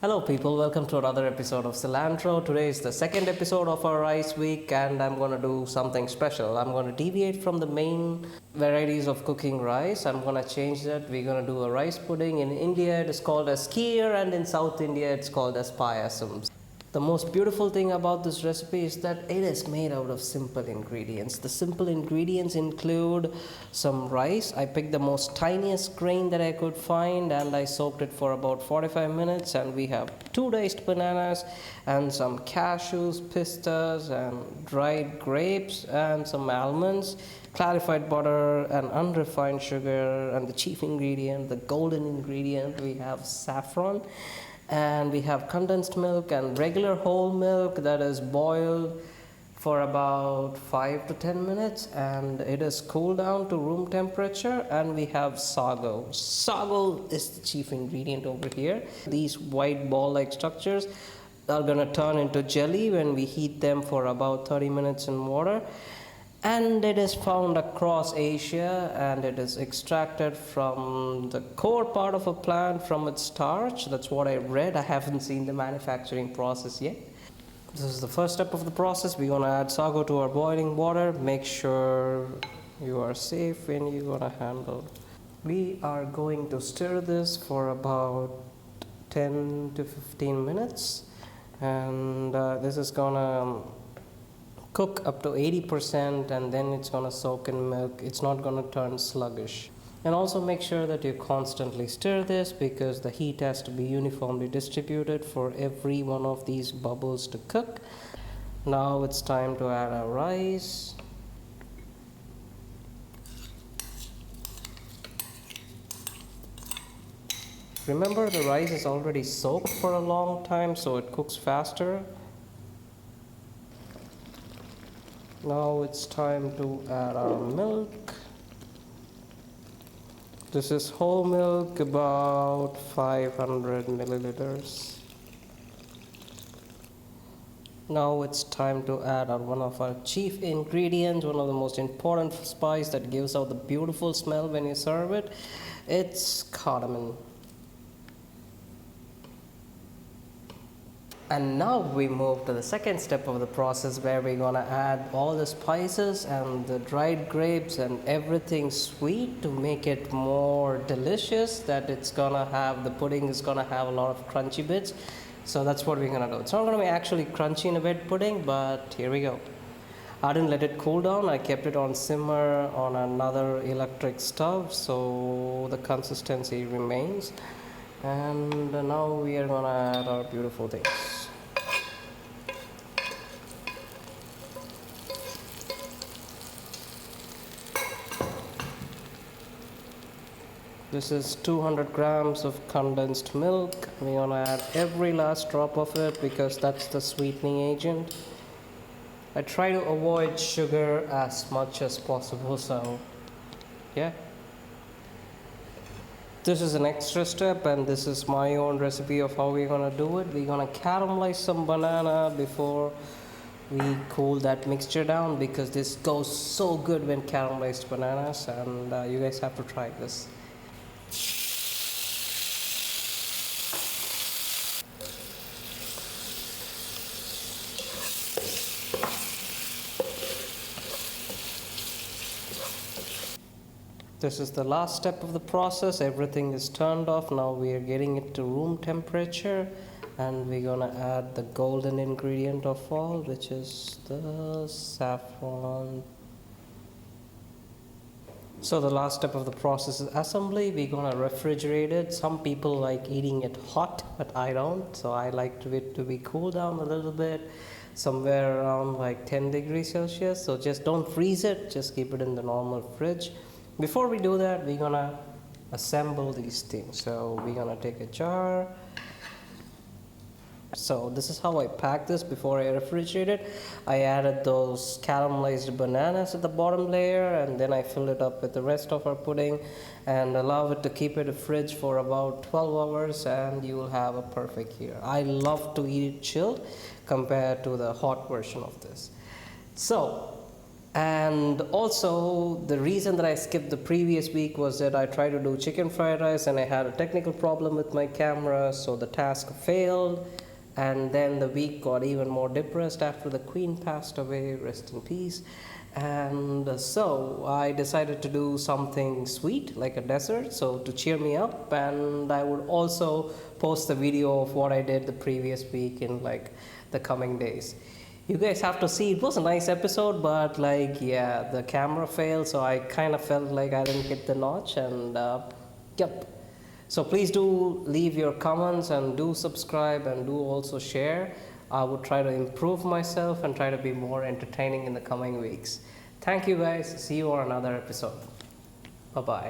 Hello, people. Welcome to another episode of Cilantro. Today is the second episode of our rice week, and I'm going to do something special. I'm going to deviate from the main varieties of cooking rice. I'm going to change that. We're going to do a rice pudding. In India, it is called as Kheer, and in South India, it's called as Payasam. The most beautiful thing about this recipe is that it is made out of simple ingredients. The simple ingredients include some rice. I picked the most tiniest grain that I could find and I soaked it for about 45 minutes. And we have 2 diced bananas and some cashews, pistas, and dried grapes and some almonds, clarified butter and unrefined sugar, and the chief ingredient, the golden ingredient, we have saffron. And we have condensed milk and regular whole milk that is boiled for about 5 to 10 minutes, and it is cooled down to room temperature. And we have sago. Sago is the chief ingredient over here. These white ball like structures are going to turn into jelly when we heat them for about 30 minutes in water. And it is found across Asia, and it is extracted from the core part of a plant from its starch. That's what I read. I haven't seen the manufacturing process yet. This is the first step of the process. We're going to add sago to our boiling water. Make sure you are safe when you're going to handle. We are going to stir this for about 10 to 15 minutes, and this is going to cook up to 80%, and then it's going to soak in milk. It's not going to turn sluggish. And also make sure that you constantly stir this, because the heat has to be uniformly distributed for every one of these bubbles to cook. Now it's time to add our rice. Remember, the rice is already soaked for a long time, so it cooks faster. Now it's time to add our milk. This is whole milk, about 500 milliliters. Now it's time to add one of our chief ingredients, one of the most important spice that gives out the beautiful smell when you serve it. It's cardamom. And now we move to the second step of the process, where we're going to add all the spices and the dried grapes and everything sweet to make it more delicious. That it's going to have, the pudding is going to have a lot of crunchy bits. So that's what we're going to do. It's not going to be actually crunchy in a wet pudding, but here we go. I didn't let it cool down. I kept it on simmer on another electric stove, so the consistency remains. And now we are going to add our beautiful things. This is 200 grams of condensed milk. We're going to add every last drop of it, because that's the sweetening agent. I try to avoid sugar as much as possible, so yeah. This is an extra step, and this is my own recipe of how we're going to do it. We're going to caramelize some banana before we cool that mixture down, because this goes so good when caramelized bananas, and you guys have to try this. This is the last step of the process. Everything is turned off. Now we are getting it to room temperature, and we're gonna add the golden ingredient of all, which is the saffron. So the last step of the process is assembly. We're gonna refrigerate it. Some people like eating it hot, but I don't. So I like it to be cooled down a little bit, somewhere around like 10 degrees Celsius. So just don't freeze it, just keep it in the normal fridge. Before we do that, we're gonna assemble these things. So we're gonna take a jar. So this is how I pack this before I refrigerate it. I added those caramelized bananas at the bottom layer, and then I filled it up with the rest of our pudding and allow it to keep it in the fridge for about 12 hours, and you will have a perfect Kheer. I love to eat it chilled compared to the hot version of this. So And also, the reason that I skipped the previous week was that I tried to do chicken fried rice and I had a technical problem with my camera, so the task failed. And then the week got even more depressed after the queen passed away, rest in peace. And so I decided to do something sweet like a dessert, so to cheer me up. And I would also post the video of what I did the previous week in like the coming days. You guys have to see. It was a nice episode, but like, yeah, the camera failed, so I kind of felt like I didn't hit the notch. And yep. So please do leave your comments and do subscribe and do also share. I would try to improve myself and try to be more entertaining in the coming weeks. Thank you guys. See you on another episode. Bye bye.